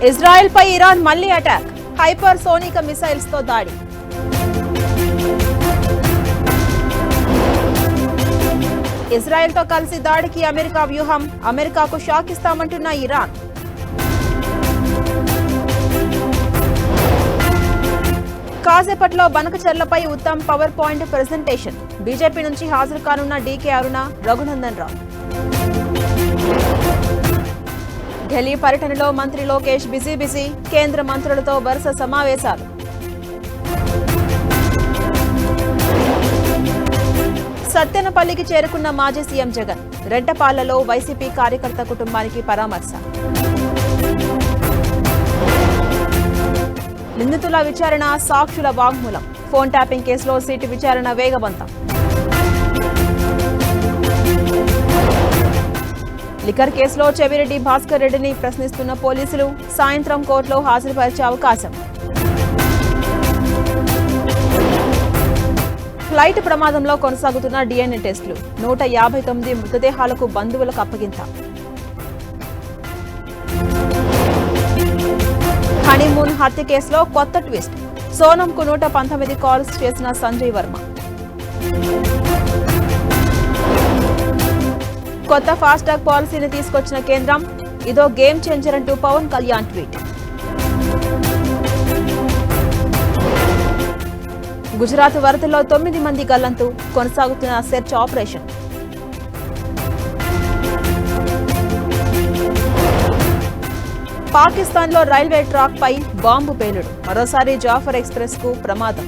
Israel పై Iran మళ్లీ attack, హైపర్సోనిక missiles తో దాడి. ఇజ్రాయెల్ తో కలిసి దాడికి అమెరికా వ్యూహం, అమెరికాకు షాక్ ఇస్తామంటున్న ఇరాన్. కాసేపట్లో బనకచెర్లపై Uttam PowerPoint presentation. BJP నుంచి హాజరు కానున్న డీకే అరుణ, రఘునందన్ రావు. ఢిల్లీ పర్యటనలో మంత్రి లోకేష్ బిజీ, కేంద్ర మంత్రులతో వరుస సమావేశాలు. సత్తెనపల్లికి చేరుకున్న మాజీ సీఎం జగన్, రెడ్డపాళ్లలో వైసీపీ కార్యకర్త కుటుంబానికి పరామర్శ. నిందితుల విచారణ, సాక్షుల వాంగ్మూలం. ఫోన్ ట్యాపింగ్ కేసులో సిట్ విచారణ వేగవంతం. లిక్కర్ కేసులో చెవిరెడ్డి భాస్కర్ రెడ్డిని ప్రశ్నిస్తున్న పోలీసులు, సాయంత్రం కోర్టులో హాజరుపరిచే అవకాశం. ఫ్లైట్ ప్రమాదంలో కొనసాగుతున్న డిఎన్ఏ టెస్టులు, 159 మృతదేహాలకు బంధువులకు అప్పగింత. హనీమూన్ హత్య కేసులో కొత్త ట్విస్ట్, సోనంకు 119 కాల్స్ చేసిన సంజయ్ వర్మ. కొత్త ఫాస్టాగ్ పాలసీని తీసుకొచ్చిన కేంద్రం, ఇదో గేమ్ చేంజర్ అంటూ పవన్ కళ్యాణ్ ట్వీట్. గుజరాత్ వరదల్లో 9 మంది గల్లంతు, కొనసాగుతున్న సెర్చ్ ఆపరేషన్. పాకిస్తాన్లో రైల్వే ట్రాక్ పై బాంబు పేలుడు, మరోసారి జాఫర్ ఎక్స్ప్రెస్ కు ప్రమాదం.